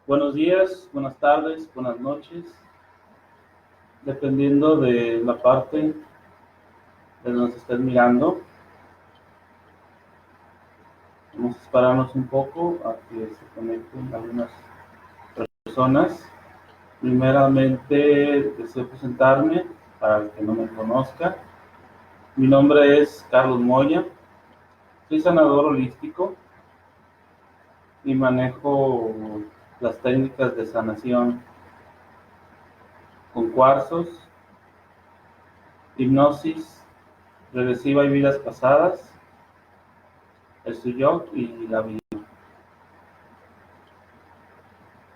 Buenos días, buenas tardes, buenas noches, dependiendo de la parte de donde nos estén mirando. Vamos a esperarnos un poco a que se conecten algunas personas. Primeramente, deseo presentarme para el que no me conozca. Mi nombre es Carlos Moya, soy sanador holístico y manejo las técnicas de sanación con cuarzos, hipnosis regresiva y vidas pasadas, el Suyok y la vida.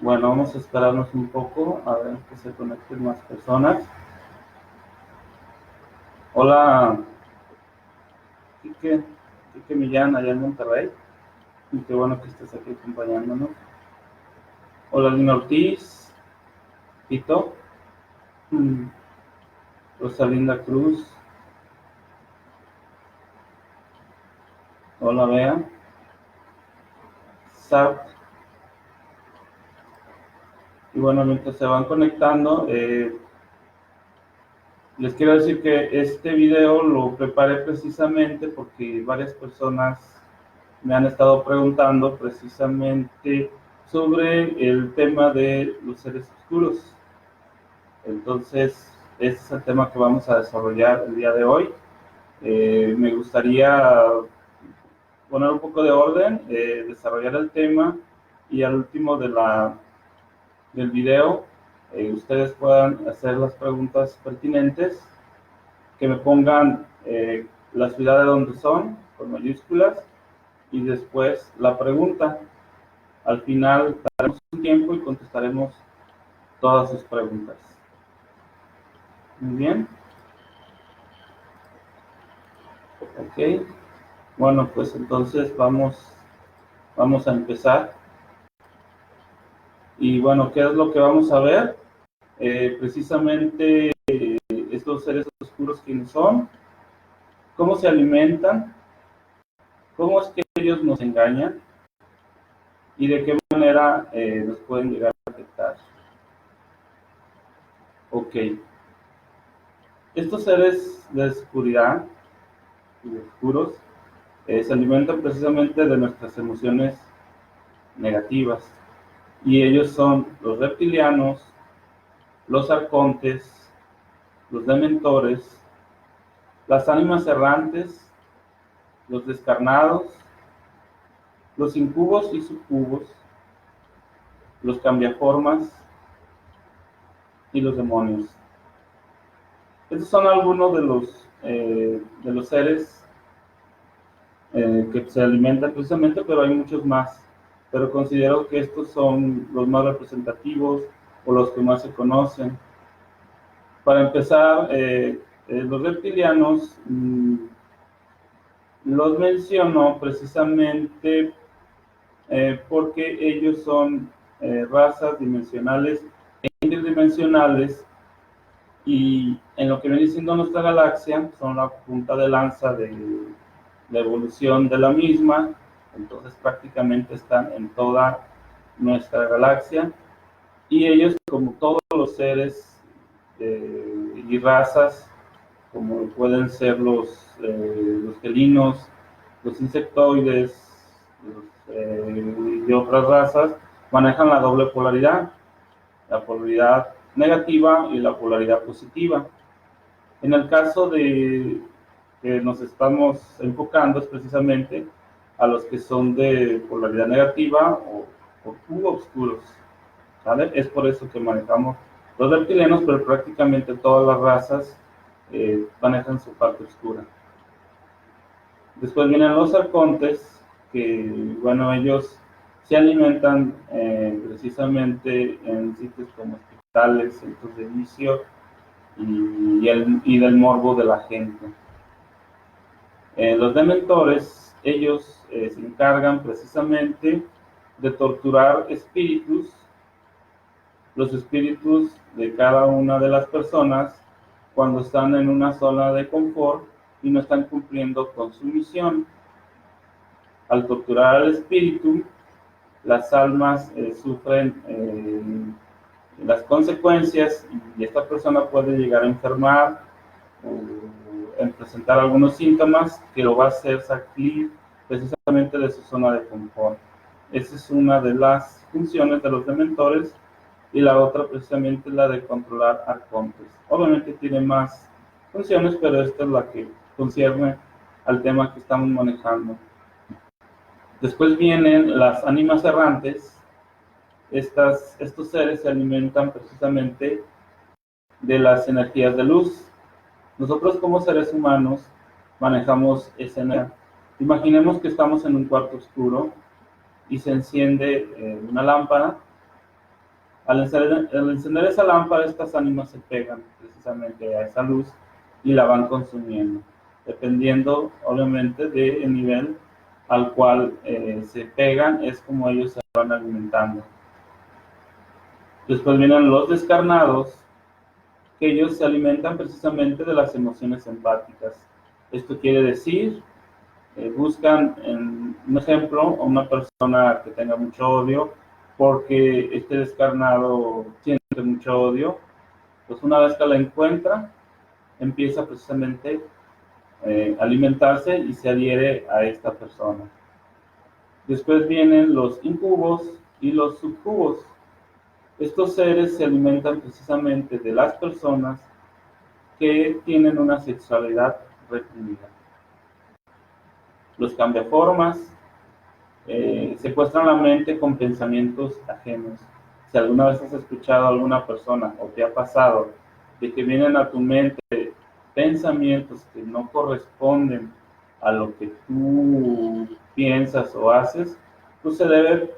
Bueno, vamos a esperarnos un poco a ver que se conecten más personas. Hola, Quique Millán, allá en Monterrey. Y qué bueno que estés aquí acompañándonos. Hola, Lina Ortiz, Tito, Rosalinda Cruz. Hola, Bea. Sat. Y bueno, mientras se van conectando, les quiero decir que este video lo preparé precisamente porque varias personas me han estado preguntando precisamente sobre el tema de los seres oscuros. Entonces, ese es el tema que vamos a desarrollar el día de hoy. Me gustaría poner un poco de orden, desarrollar el tema y al último del video ustedes puedan hacer las preguntas pertinentes, que me pongan la ciudad de donde son, con mayúsculas, y después la pregunta. Al final daremos un tiempo y contestaremos todas sus preguntas. Muy bien. Ok. Bueno, pues entonces vamos a empezar. Y bueno, ¿qué es lo que vamos a ver? Precisamente estos seres oscuros, ¿quiénes son? ¿Cómo se alimentan? ¿Cómo es que ellos nos engañan? ¿Y de qué manera nos pueden llegar a afectar? Ok. Estos seres de oscuridad y oscuros se alimentan precisamente de nuestras emociones negativas. Y ellos son los reptilianos, los arcontes, los dementores, las ánimas errantes, los descarnados, los incubos y sucubos, los cambiaformas y los demonios. Estos son algunos de los seres que se alimentan precisamente, pero hay muchos más. Pero considero que estos son los más representativos o los que más se conocen. Para empezar, los reptilianos los menciono precisamente porque ellos son razas dimensionales e interdimensionales, y en lo que viene siendo nuestra galaxia son la punta de lanza de la evolución de la misma. Entonces prácticamente están en toda nuestra galaxia, y ellos, como todos los seres y razas, como pueden ser los felinos, los insectoides, y otras razas, manejan la doble polaridad, la polaridad negativa y la polaridad positiva. En el caso de que nos estamos enfocando es precisamente a los que son de polaridad negativa o oscuros, ¿vale? Es por eso que manejamos los reptilianos, pero prácticamente todas las razas manejan su parte oscura. Después vienen los arcontes, que, bueno, ellos se alimentan precisamente en sitios como hospitales, centros de vicio y del morbo de la gente. Los dementores, ellos se encargan precisamente de torturar espíritus, los espíritus de cada una de las personas, cuando están en una zona de confort y no están cumpliendo con su misión. Al torturar al espíritu, las almas sufren las consecuencias y esta persona puede llegar a enfermar o en presentar algunos síntomas que lo va a hacer salir precisamente de su zona de confort. Esa es una de las funciones de los dementores y la otra precisamente es la de controlar arcontes. Obviamente tiene más funciones, pero esta es la que concierne al tema que estamos manejando. Después vienen las ánimas errantes. Estos seres se alimentan precisamente de las energías de luz. Nosotros como seres humanos manejamos esa energía. Imaginemos que estamos en un cuarto oscuro y se enciende una lámpara. Al encender esa lámpara, estas ánimas se pegan precisamente a esa luz y la van consumiendo, dependiendo obviamente del nivel al cual se pegan, es como ellos se van alimentando. Después vienen los descarnados, que ellos se alimentan precisamente de las emociones empáticas. Esto quiere decir, buscan, en un ejemplo, a una persona que tenga mucho odio, porque este descarnado siente mucho odio, pues una vez que la encuentra, empieza precisamente a alimentarse y se adhiere a esta persona. Después vienen los incubos y los sucubos. Estos seres se alimentan precisamente de las personas que tienen una sexualidad reprimida. Los cambiaformas secuestran la mente con pensamientos ajenos. Si alguna vez has escuchado a alguna persona o te ha pasado de que vienen a tu mente pensamientos que no corresponden a lo que tú piensas o haces, pues se debe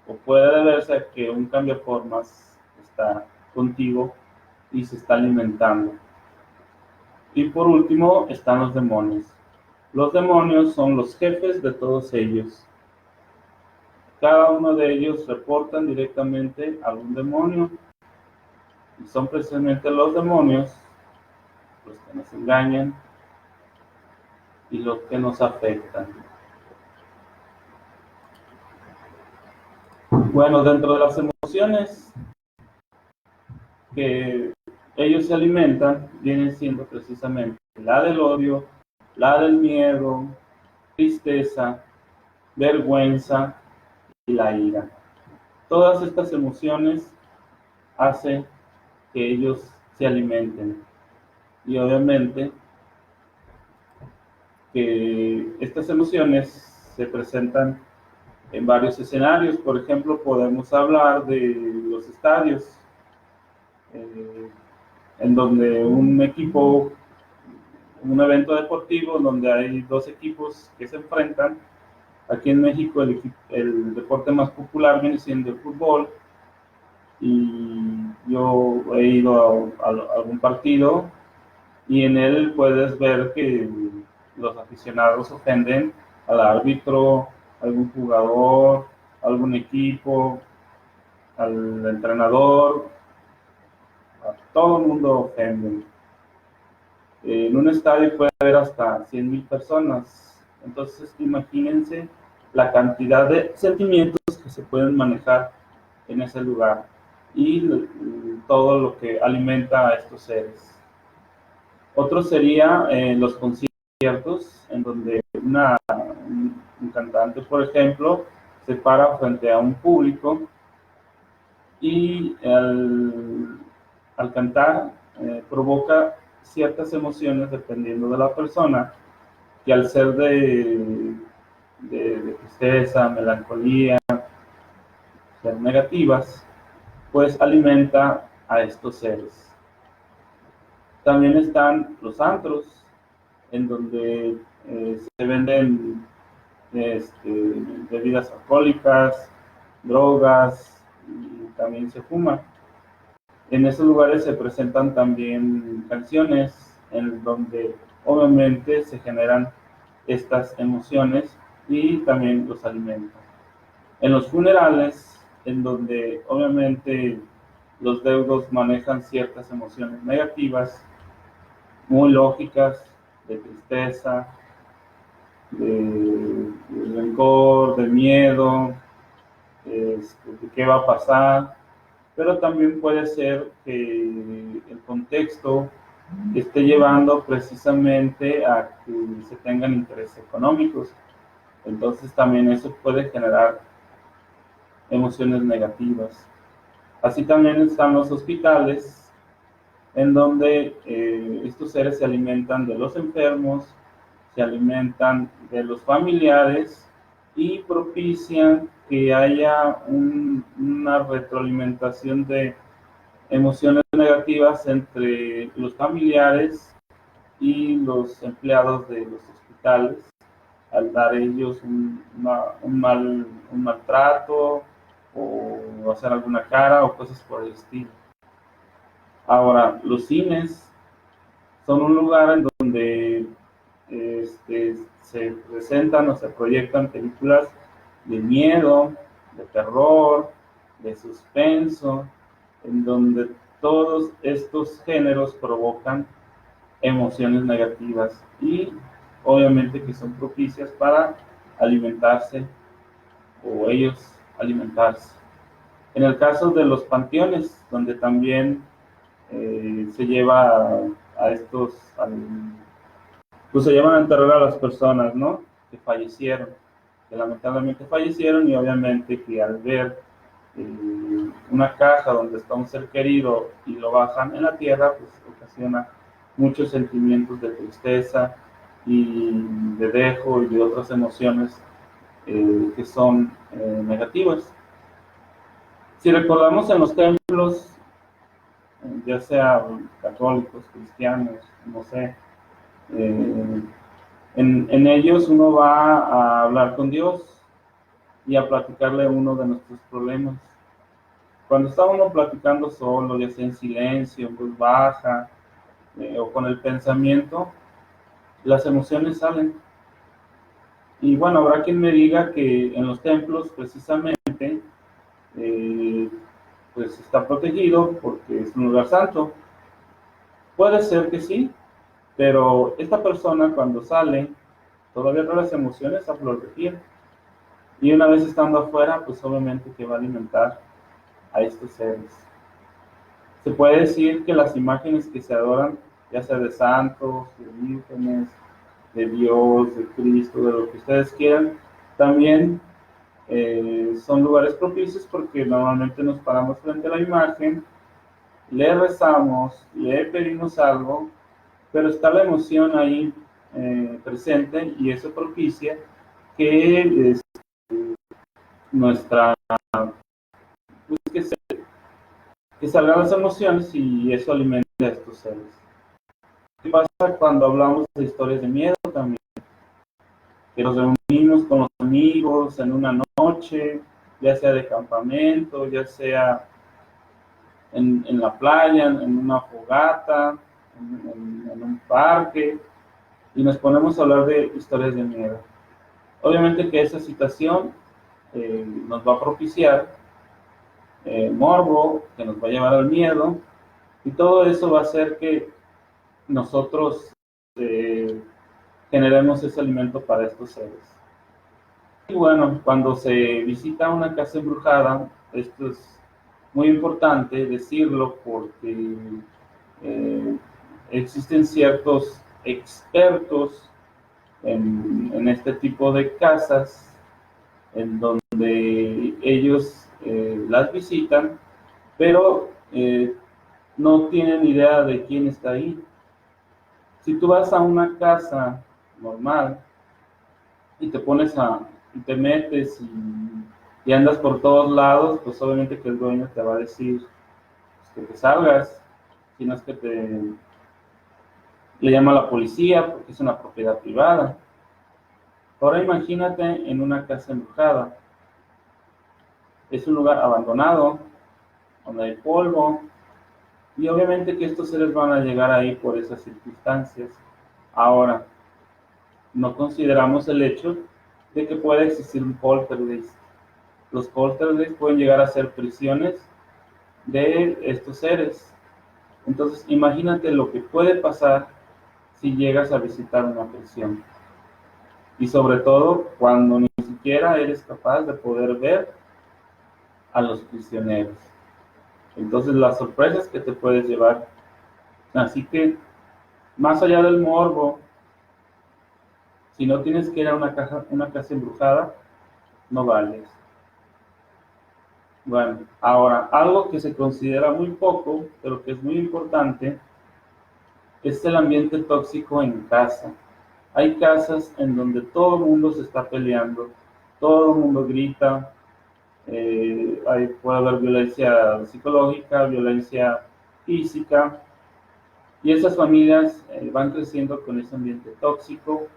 o puede deberse a que un cambiaformas está contigo y se está alimentando. Y por último están los demonios. Los demonios son los jefes de todos ellos. Cada uno de ellos reportan directamente a un demonio. Y son precisamente los demonios los que nos engañan y los que nos afectan. Bueno, dentro de las emociones que ellos se alimentan, vienen siendo precisamente la del odio, la del miedo, tristeza, vergüenza y la ira. Todas estas emociones hacen que ellos se alimenten. Y obviamente que estas emociones se presentan en varios escenarios. Por ejemplo, podemos hablar de los estadios, en donde un equipo, un evento deportivo donde hay dos equipos que se enfrentan. Aquí en México el deporte más popular viene siendo el fútbol, y yo he ido a algún partido y en él puedes ver que los aficionados ofenden al árbitro, a algún jugador, a algún equipo, al entrenador, a todo el mundo ofenden. En un estadio puede haber hasta 100,000 personas, entonces imagínense la cantidad de sentimientos que se pueden manejar en ese lugar y todo lo que alimenta a estos seres. Otro sería los conciertos, en donde un cantante, por ejemplo, se para frente a un público y al cantar provoca ciertas emociones dependiendo de la persona, que al ser de tristeza, melancolía, ser negativas, pues alimenta a estos seres. También están los antros, en donde se venden bebidas alcohólicas, drogas, y también se fuma. En esos lugares se presentan también canciones en donde obviamente se generan estas emociones y también los alimentan. En los funerales, en donde obviamente los deudos manejan ciertas emociones negativas, muy lógicas, de tristeza, de rencor, de miedo, de qué va a pasar, pero también puede ser que el contexto esté llevando precisamente a que se tengan intereses económicos. Entonces también eso puede generar emociones negativas. Así también están los hospitales, en donde estos seres se alimentan de los enfermos, se alimentan de los familiares y propician que haya una retroalimentación de emociones negativas entre los familiares y los empleados de los hospitales, al dar ellos un maltrato o hacer alguna cara o cosas por el estilo. Ahora, los cines son un lugar en donde se presentan o se proyectan películas de miedo, de terror, de suspenso, en donde todos estos géneros provocan emociones negativas y obviamente que son propicias para alimentarse o ellos alimentarse. En el caso de los panteones, donde también se lleva a estos, pues se llevan a enterrar a las personas, ¿no? Que fallecieron, que lamentablemente fallecieron y obviamente que al ver una caja donde está un ser querido y lo bajan en la tierra, pues ocasiona muchos sentimientos de tristeza y de dejo y de otras emociones que son negativas. Si recordamos en los templos, ya sea católicos, cristianos, no sé, en ellos uno va a hablar con Dios y a platicarle uno de nuestros problemas. Cuando está uno platicando solo, ya sea en silencio, en voz baja o con el pensamiento, las emociones salen. Y bueno, habrá quien me diga que en los templos precisamente pues está protegido porque es un lugar santo. Puede ser que sí, pero esta persona cuando sale todavía trae las emociones a flor de piel. Y una vez estando afuera, pues obviamente que va a alimentar a estos seres. Se puede decir que las imágenes que se adoran, ya sea de santos, de vírgenes, de Dios, de Cristo, de lo que ustedes quieran, también son lugares propicios porque normalmente nos paramos frente a la imagen, le rezamos, le pedimos algo, pero está la emoción ahí presente y eso propicia que nuestra, pues, que salgan las emociones y eso alimenta a estos seres. ¿Qué pasa cuando hablamos de historias de miedo también? Que nos reunimos con los amigos en una noche, ya sea de campamento, ya sea en la playa, en una fogata, en un parque, y nos ponemos a hablar de historias de miedo. Obviamente que esa situación nos va a propiciar morbo, que nos va a llevar al miedo, y todo eso va a hacer que nosotros generemos ese alimento para estos seres. Y bueno, cuando se visita una casa embrujada, esto es muy importante decirlo porque existen ciertos expertos en este tipo de casas en donde ellos las visitan, pero no tienen idea de quién está ahí. Si tú vas a una casa normal y y te metes y andas por todos lados, pues obviamente que el dueño te va a decir pues, que te salgas, si no es que le llama a la policía porque es una propiedad privada. Ahora imagínate en una casa embrujada. Es un lugar abandonado, donde hay polvo, y obviamente que estos seres van a llegar ahí por esas circunstancias. Ahora, no consideramos el hecho de que pueda existir un poltergeist. Los poltergeist pueden llegar a ser prisiones de estos seres. Entonces, imagínate lo que puede pasar si llegas a visitar una prisión. Y sobre todo, cuando ni siquiera eres capaz de poder ver a los prisioneros. Entonces, las sorpresas que te puedes llevar. Así que, más allá del morbo, si no tienes que ir a una casa embrujada, no vales. Bueno, ahora, algo que se considera muy poco, pero que es muy importante, es el ambiente tóxico en casa. Hay casas en donde todo el mundo se está peleando, todo el mundo grita, puede haber violencia psicológica, violencia física, y esas familias van creciendo con ese ambiente tóxico,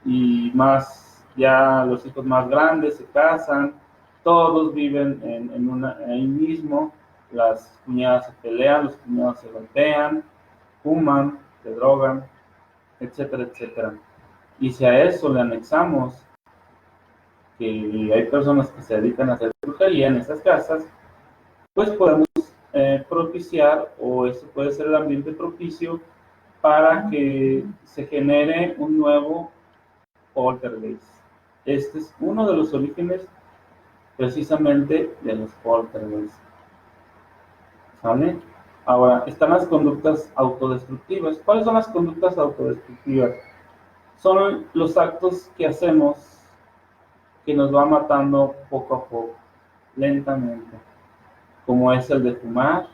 y más ya los hijos más grandes se casan, todos viven ahí mismo, las cuñadas se pelean, los cuñados se golpean, fuman, se drogan, etcétera, etcétera. Y si a eso le anexamos que hay personas que se dedican a hacer brujería en esas casas, pues podemos propiciar, o eso puede ser el ambiente propicio para que se genere un nuevo poltergeist. Este es uno de los orígenes precisamente de los poltergeists. ¿Sale? Ahora, están las conductas autodestructivas. ¿Cuáles son las conductas autodestructivas? Son los actos que hacemos que nos va matando poco a poco, lentamente, como es el de fumar,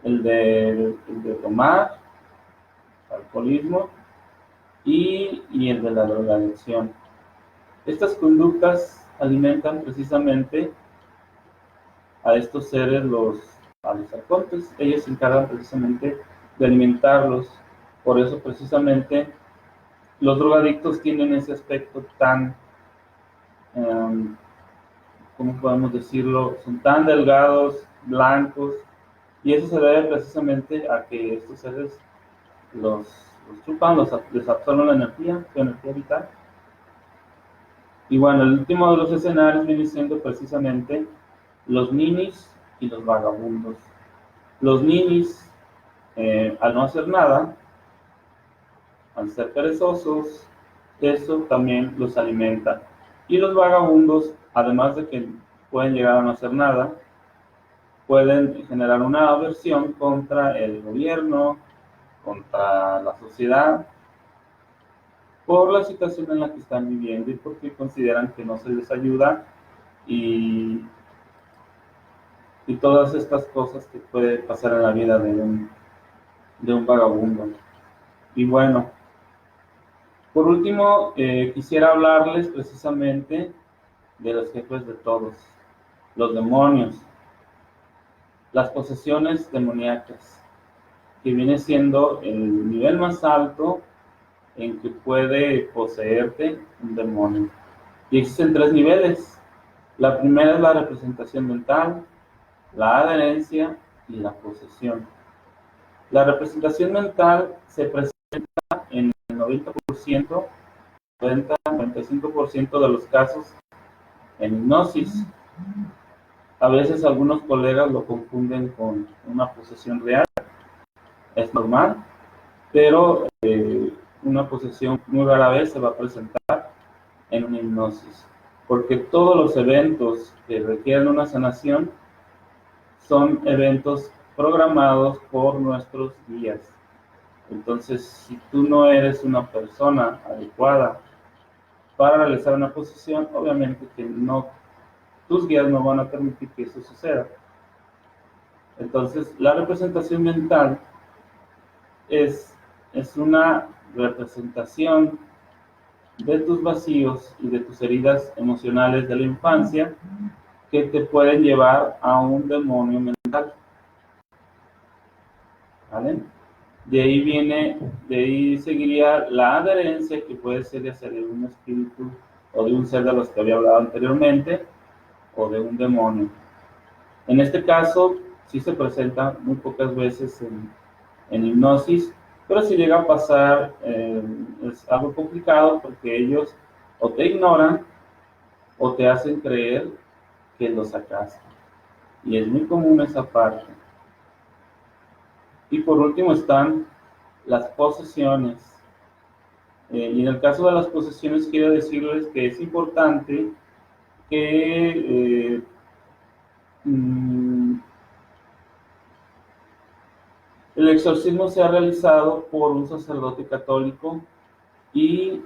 el de tomar, alcoholismo, y el de la drogadicción. Estas conductas alimentan precisamente a estos seres, a los arcontes. Ellos se encargan precisamente de alimentarlos. Por eso precisamente los drogadictos tienen ese aspecto tan, ¿cómo podemos decirlo? Son tan delgados, blancos, y eso se debe precisamente a que estos seres los chupan, les absorben la energía, su energía vital. Y bueno, el último de los escenarios viene siendo precisamente los ninis y los vagabundos. Los ninis, al no hacer nada, al ser perezosos, eso también los alimenta. Y los vagabundos, además de que pueden llegar a no hacer nada, pueden generar una aversión contra el gobierno, contra la sociedad, por la situación en la que están viviendo y porque consideran que no se les ayuda, y todas estas cosas que puede pasar en la vida de un vagabundo. Y bueno, por último, quisiera hablarles precisamente de los jefes de todos, los demonios, las posesiones demoníacas, que viene siendo el nivel más alto en que puede poseerte un demonio. Y existen 3 niveles. La primera es la representación mental, la adherencia y la posesión. La representación mental se presenta en el 90%, 90-95% de los casos en hipnosis. A veces algunos colegas lo confunden con una posesión real, es normal, pero una posesión muy rara vez se va a presentar en una hipnosis, porque todos los eventos que requieren una sanación son eventos programados por nuestros guías. Entonces, si tú no eres una persona adecuada para realizar una posesión, obviamente que tus guías no van a permitir que eso suceda. Entonces, la representación mental es una representación de tus vacíos y de tus heridas emocionales de la infancia que te pueden llevar a un demonio mental. ¿Vale? De ahí seguiría la adherencia, que puede ser ya sea de un espíritu o de un ser de los que había hablado anteriormente, o de un demonio. En este caso, sí se presenta muy pocas veces en hipnosis, pero si llega a pasar, es algo complicado, porque ellos o te ignoran o te hacen creer que lo sacaste. Y es muy común esa parte. Y por último están las posesiones. Y en el caso de las posesiones, quiero decirles que es importante que el exorcismo se ha realizado por un sacerdote católico y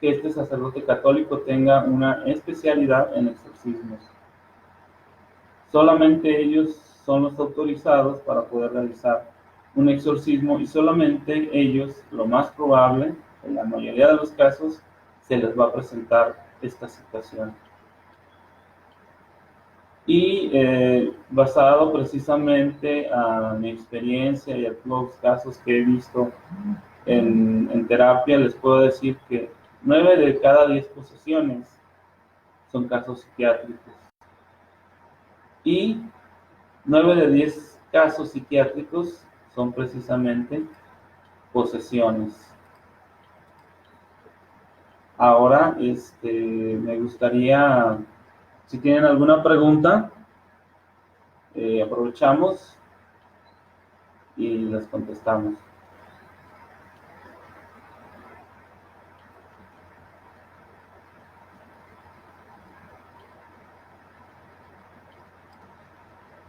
que este sacerdote católico tenga una especialidad en exorcismos. Solamente ellos son los autorizados para poder realizar un exorcismo y solamente ellos, lo más probable, en la mayoría de los casos, se les va a presentar esta situación. Y basado precisamente a mi experiencia y a todos los casos que he visto en terapia, les puedo decir que 9 de cada 10 posesiones son casos psiquiátricos. Y 9 de 10 casos psiquiátricos son precisamente posesiones. Ahora, me gustaría, si tienen alguna pregunta, aprovechamos y las contestamos.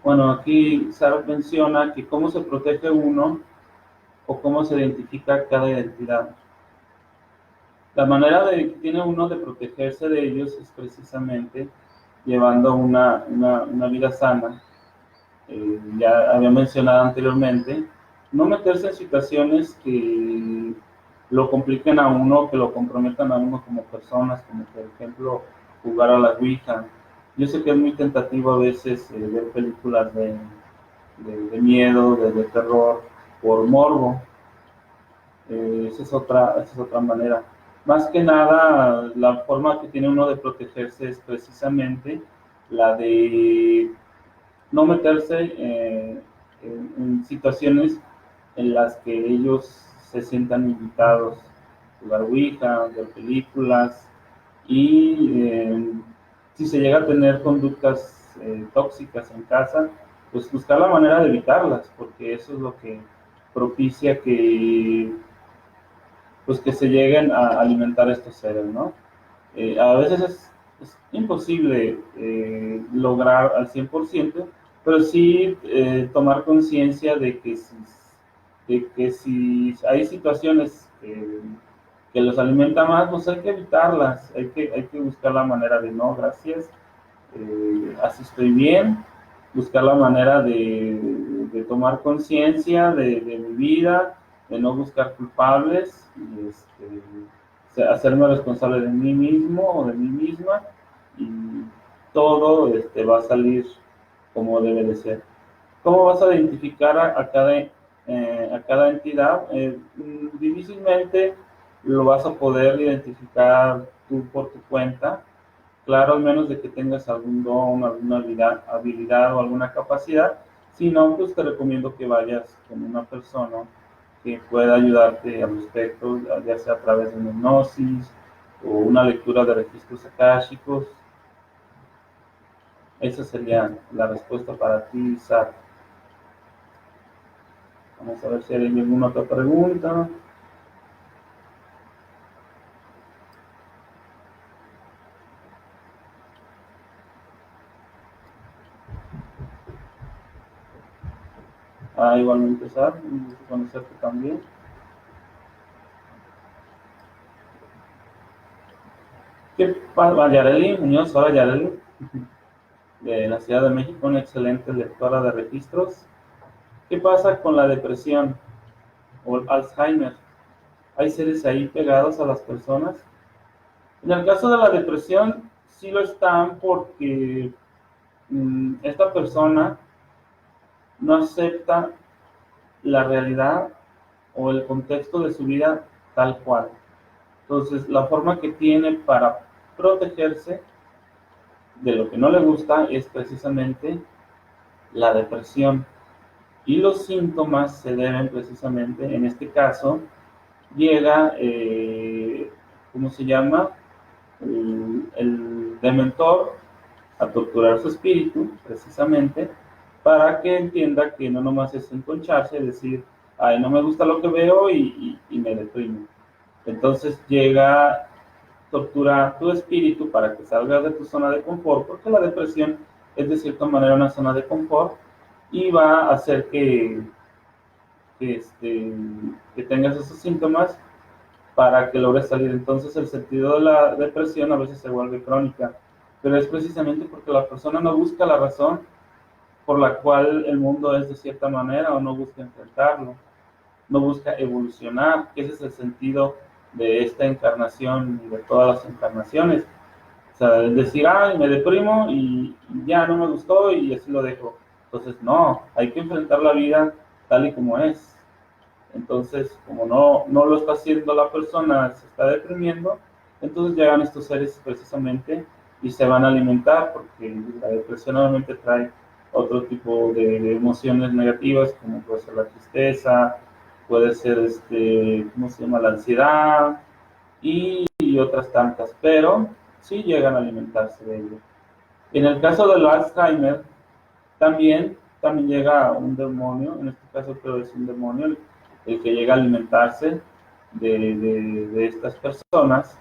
Bueno, aquí Sara menciona que cómo se protege uno o cómo se identifica cada identidad. La manera que tiene uno de protegerse de ellos es precisamente llevando una vida sana. Ya había mencionado anteriormente, no meterse en situaciones que lo compliquen a uno, que lo comprometan a uno como personas, como por ejemplo jugar a la Ouija. Yo sé que es muy tentativo a veces ver películas de miedo, de terror, por morbo. Esa es otra manera. Más que nada, la forma que tiene uno de protegerse es precisamente la de no meterse en situaciones en las que ellos se sientan invitados a jugar Ouija, ver películas y si se llega a tener conductas tóxicas en casa, pues buscar la manera de evitarlas, porque eso es lo que propicia pues que se lleguen a alimentar estos seres, ¿no? A veces es imposible lograr al 100%, pero sí tomar conciencia de que si hay situaciones que los alimenta más, pues hay que evitarlas, hay que buscar la manera de no, gracias, así estoy bien, buscar la manera de tomar conciencia de mi vida, de no buscar culpables y hacerme responsable de mí mismo o de mí misma y todo va a salir como debe de ser. ¿Cómo vas a identificar a cada entidad? Difícilmente lo vas a poder identificar tú por tu cuenta. Claro, al menos de que tengas algún don, alguna habilidad o alguna capacidad. Si no, pues te recomiendo que vayas con una persona que pueda ayudarte al respecto, ya sea a través de una hipnosis o una lectura de registros akáshicos. Esa sería la respuesta para ti, Sara. Vamos a ver si hay alguna otra pregunta. Igualmente, Sara, un gusto conocerte también. ¿Qué pasa? Yareli Muñoz, hola Yareli, de la Ciudad de México, una excelente lectora de registros. ¿Qué pasa con la depresión o el Alzheimer? ¿Hay seres ahí pegados a las personas? En el caso de la depresión, sí lo están porque esta persona no acepta la realidad o el contexto de su vida tal cual. Entonces, la forma que tiene para protegerse de lo que no le gusta es precisamente la depresión. Y los síntomas se deben precisamente, en este caso, llega, ¿cómo se llama? El dementor a torturar su espíritu, precisamente, para que entienda que no nomás es enconcharse, decir, ay, no me gusta lo que veo y me deprimo. Entonces llega, tortura tu espíritu para que salgas de tu zona de confort, porque la depresión es de cierta manera una zona de confort y va a hacer que tengas esos síntomas para que logres salir. Entonces el sentido de la depresión a veces se vuelve crónica, pero es precisamente porque la persona no busca la razón por la cual el mundo es de cierta manera o no busca enfrentarlo, no busca evolucionar, que ese es el sentido de esta encarnación y de todas las encarnaciones. O sea, es decir, ay, me deprimo y ya no me gustó y así lo dejo. Entonces, no, hay que enfrentar la vida tal y como es. Entonces, como no lo está haciendo la persona, se está deprimiendo, entonces llegan estos seres precisamente y se van a alimentar, porque la depresión normalmente trae otro tipo de emociones negativas, como puede ser la tristeza, puede ser, ¿cómo se llama?, la ansiedad y otras tantas, pero sí llegan a alimentarse de ello. En el caso del Alzheimer, también llega un demonio, en este caso creo que es un demonio, el que llega a alimentarse de estas personas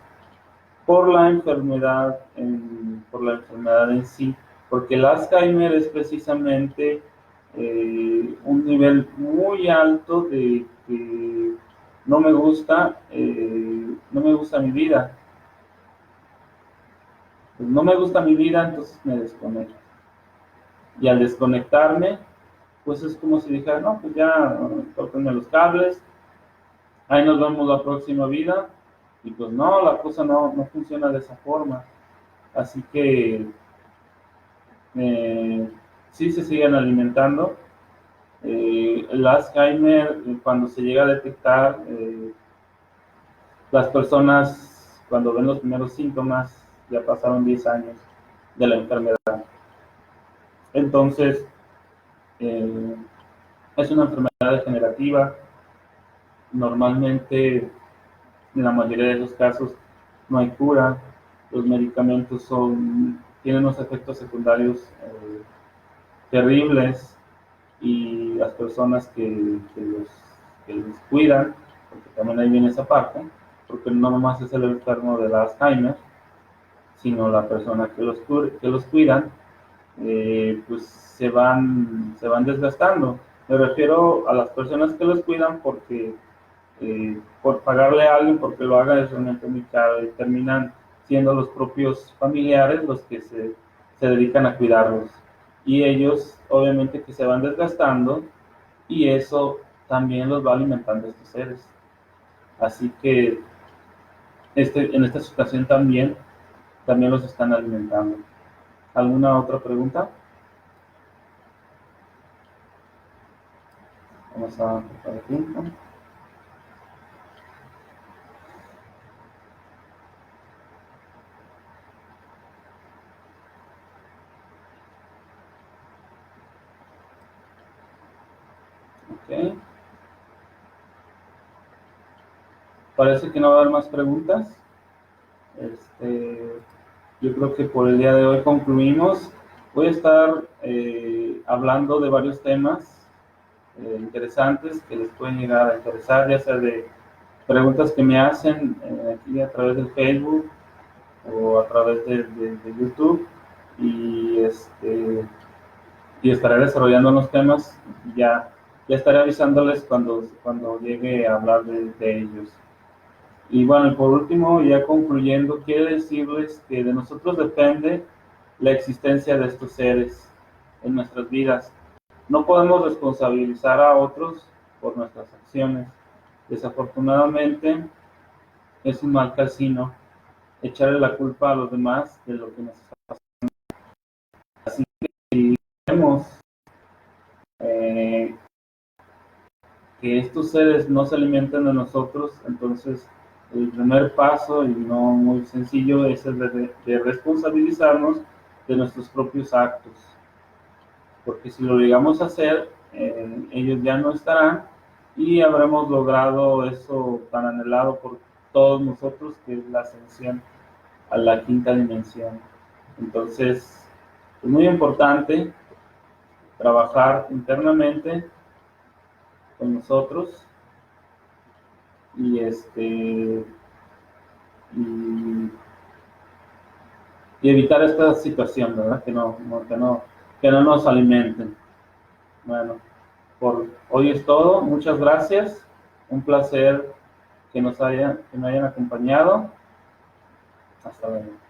por la enfermedad en sí, porque el Alzheimer es precisamente un nivel muy alto de que no me gusta mi vida. Pues no me gusta mi vida, entonces me desconecto. Y al desconectarme, pues es como si dijera, no, pues ya, tóquenme los cables, ahí nos vemos la próxima vida, y pues no, la cosa no funciona de esa forma. Así que sí se siguen alimentando. El Alzheimer, cuando se llega a detectar, las personas, cuando ven los primeros síntomas, ya pasaron 10 años de la enfermedad. Entonces, eh, es una enfermedad degenerativa. Normalmente, en la mayoría de esos casos, no hay cura. Los medicamentos tienen unos efectos secundarios terribles y las personas que los cuidan, porque también ahí viene esa parte, porque no nomás es el enfermo del Alzheimer, sino la persona que los cuidan, pues se van desgastando. Me refiero a las personas que los cuidan porque por pagarle a alguien porque lo haga es realmente muy caro y terminan siendo los propios familiares los que se dedican a cuidarlos. Y ellos obviamente que se van desgastando y eso también los va alimentando a estos seres. Así que en esta situación también los están alimentando. ¿Alguna otra pregunta? Vamos a cortar el tiempo. Ok. Parece que no va a haber más preguntas. Yo creo que por el día de hoy concluimos. Voy a estar hablando de varios temas interesantes que les pueden llegar a interesar, ya sea de preguntas que me hacen aquí a través del Facebook o a través de YouTube y, y estaré desarrollando los temas y ya estaré avisándoles cuando llegue a hablar de ellos. Y bueno, por último, ya concluyendo, quiero decirles que de nosotros depende la existencia de estos seres en nuestras vidas. No podemos responsabilizar a otros por nuestras acciones. Desafortunadamente, es un mal casino echarle la culpa a los demás de lo que nos está pasando. Así que si queremos eh, que estos seres no se alimenten de nosotros, entonces el primer paso, y no muy sencillo, es el de responsabilizarnos de nuestros propios actos. Porque si lo llegamos a hacer, ellos ya no estarán y habremos logrado eso tan anhelado por todos nosotros, que es la ascensión a la quinta dimensión. Entonces, es muy importante trabajar internamente con nosotros y y y evitar esta situación, ¿verdad? Que no nos alimenten. Bueno, por hoy es todo. Muchas gracias. Un placer que me hayan acompañado. Hasta luego.